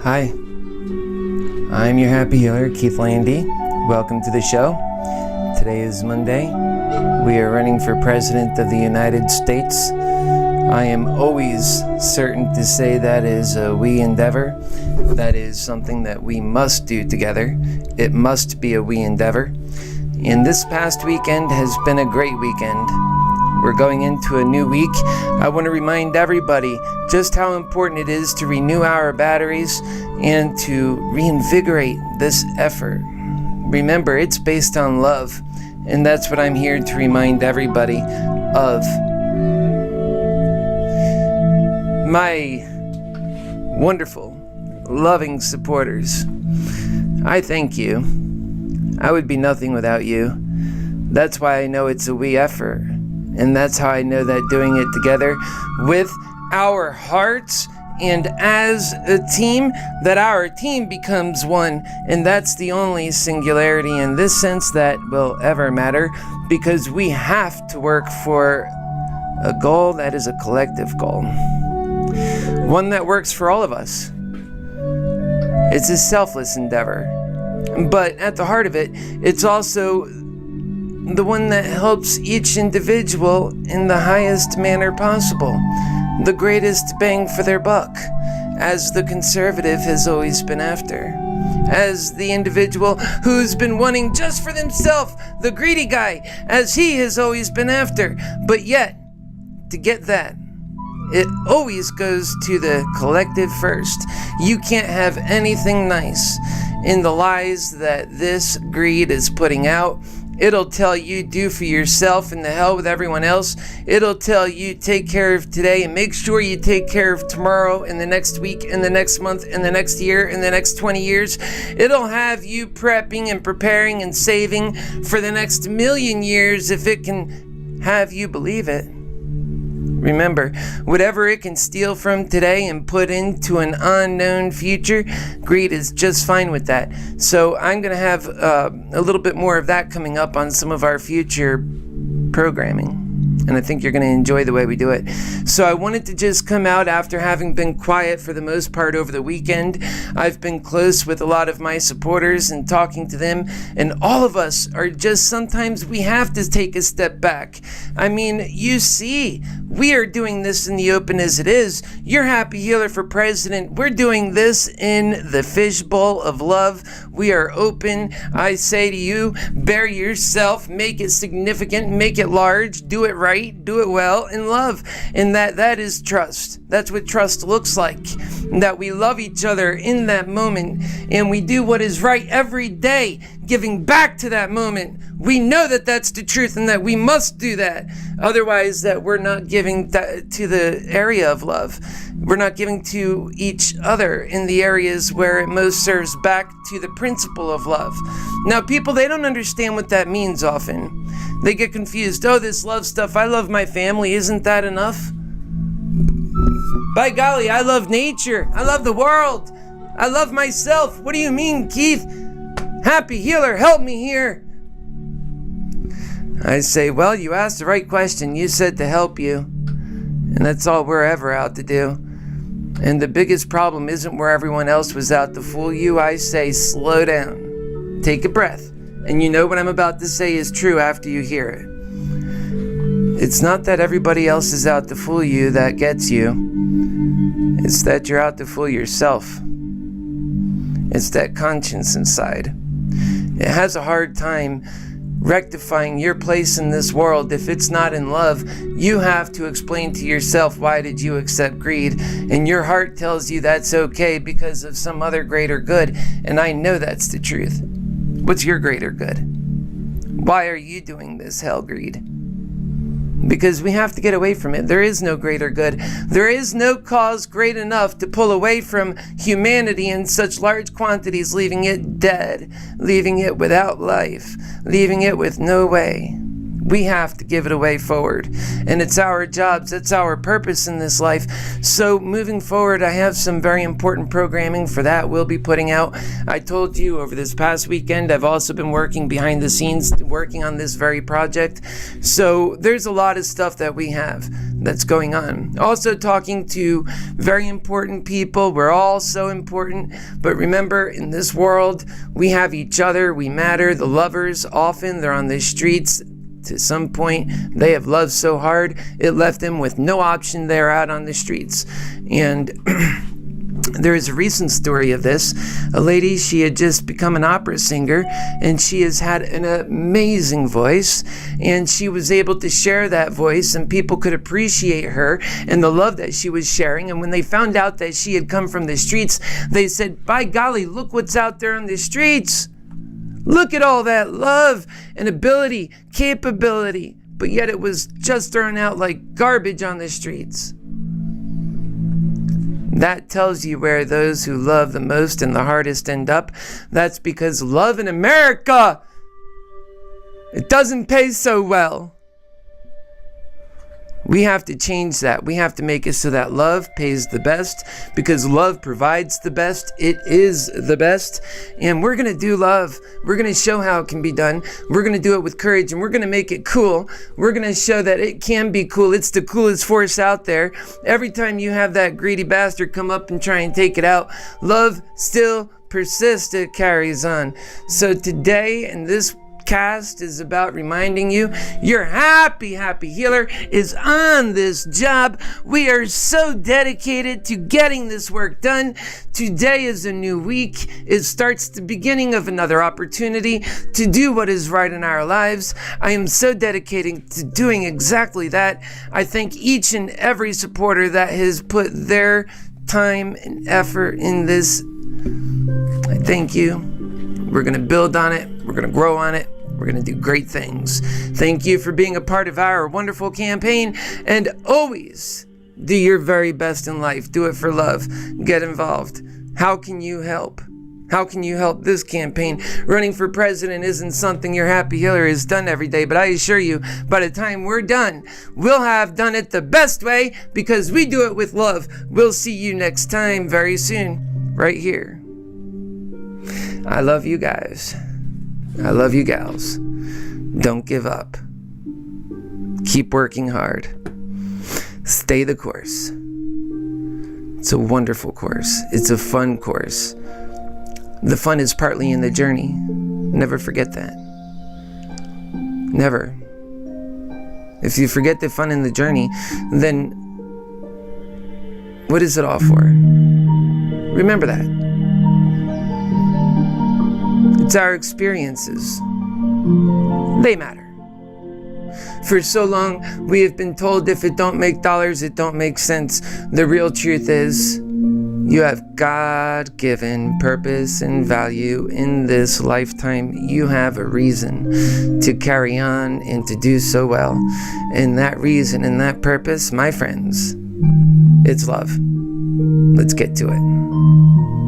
Hi, I'm your Happy Healer, Keith Landy. Welcome to the show. Today is Monday. We are running for President of the United States. I am always certain to say that is a we endeavor. That is something that we must do together. It must be a we endeavor. And this past weekend has been a great weekend. We're going into a new week. I want to remind everybody just how important it is to renew our batteries and to reinvigorate this effort. Remember, it's based on love, and that's what I'm here to remind everybody of. My wonderful, loving supporters, I thank you. I would be nothing without you. That's why I know it's a we effort. And that's how I know that doing it together with our hearts and as a team, that our team becomes one. And that's the only singularity in this sense that will ever matter, because we have to work for a goal that is a collective goal. One that works for all of us. It's a selfless endeavor. But at the heart of it, it's also the one that helps each individual in the highest manner possible, the greatest bang for their buck, as the conservative has always been after, as the individual who's been wanting just for themselves, the greedy guy, as he has always been after. But yet, to get that, it always goes to the collective first. You can't have anything nice in the lies that this greed is putting out. It'll tell you do for yourself and the hell with everyone else. It'll tell you take care of today and make sure you take care of tomorrow and the next week and the next month and the next year and the next 20 years. It'll have you prepping and preparing and saving for the next million years if it can have you believe it. Remember, whatever it can steal from today and put into an unknown future, greed is just fine with that. So I'm going to have a little bit more of that coming up on some of our future programming. And I think you're going to enjoy the way we do it. So I wanted to just come out after having been quiet for the most part over the weekend. I've been close with a lot of my supporters and talking to them. And all of us are just, sometimes we have to take a step back. I mean, you see, we are doing this in the open as it is. You're Happy Healer for President. We're doing this in the fishbowl of love. We are open. I say to you, bear yourself, make it significant, make it large, do it right. Do it well in love. And that is trust. That's what trust looks like. That we love each other in that moment and we do what is right every day, giving back to that moment. We know that that's the truth and that we must do that. Otherwise, that we're not giving to the area of love. We're not giving to each other in the areas where it most serves back to the principle of love. Now, people, they don't understand what that means often. They get confused. Oh, this love stuff, I love my family. Isn't that enough? By golly, I love nature. I love the world. I love myself. What do you mean, Keith? Happy Healer, help me here. I say, well, you asked the right question. You said to help you. And that's all we're ever out to do. And the biggest problem isn't where everyone else was out to fool you. I say, slow down. Take a breath. And you know what I'm about to say is true after you hear it. It's not that everybody else is out to fool you that gets you. It's that you're out to fool yourself. It's that conscience inside. It has a hard time rectifying your place in this world. If it's not in love, you have to explain to yourself, why did you accept greed? And your heart tells you that's okay because of some other greater good. And I know that's the truth. What's your greater good? Why are you doing this hell greed? Because we have to get away from it. There is no greater good. There is no cause great enough to pull away from humanity in such large quantities, leaving it dead, leaving it without life, leaving it with no way. We have to give it away forward. And it's our jobs, it's our purpose in this life. So moving forward, I have some very important programming for that we'll be putting out. I told you over this past weekend, I've also been working behind the scenes, working on this very project. So there's a lot of stuff that we have that's going on. Also talking to very important people. We're all so important. But remember, in this world, we have each other. We matter. The lovers, often they're on the streets. To some point, they have loved so hard, it left them with no option. They're out on the streets. And there is a recent story of this. A lady, she had just become an opera singer, and she has had an amazing voice, and she was able to share that voice, and people could appreciate her and the love that she was sharing. And when they found out that she had come from the streets, they said, by golly, look what's out there on the streets. Look at all that love and ability, capability, but yet it was just thrown out like garbage on the streets. That tells you where those who love the most and the hardest end up. That's because love in America, it doesn't pay so well. We have to change that. We have to make it so that love pays the best, because love provides the best. It is the best. And we're going to do love. We're going to show how it can be done. We're going to do it with courage, and we're going to make it cool. We're going to show that it can be cool. It's the coolest force out there. Every time you have that greedy bastard come up and try and take it out, love still persists. It carries on. So today, in this cast is about reminding you your happy healer is on this job. We are so dedicated to getting this work done. Today is a new week. It starts the beginning of another opportunity to do what is right in our lives. I am so dedicated to doing exactly that. I thank each and every supporter that has put their time and effort in this. I thank you. We're going to build on it. We're going to grow on it. We're going to do great things. Thank you for being a part of our wonderful campaign. And always do your very best in life. Do it for love. Get involved. How can you help? How can you help this campaign? Running for president isn't something your happy healer has done every day, but I assure you, by the time we're done, we'll have done it the best way, because we do it with love. We'll see you next time very soon, right here. I love you guys. I love you gals. Don't give up. Keep working hard. Stay the course. It's a wonderful course. It's a fun course. The fun is partly in the journey. Never forget that. Never. If you forget the fun in the journey, then what is it all for? Remember that. It's our experiences. They matter. For so long, we have been told if it don't make dollars, it don't make sense. The real truth is, you have God-given purpose and value in this lifetime. You have a reason to carry on and to do so well. And that reason and that purpose, my friends, it's love. Let's get to it.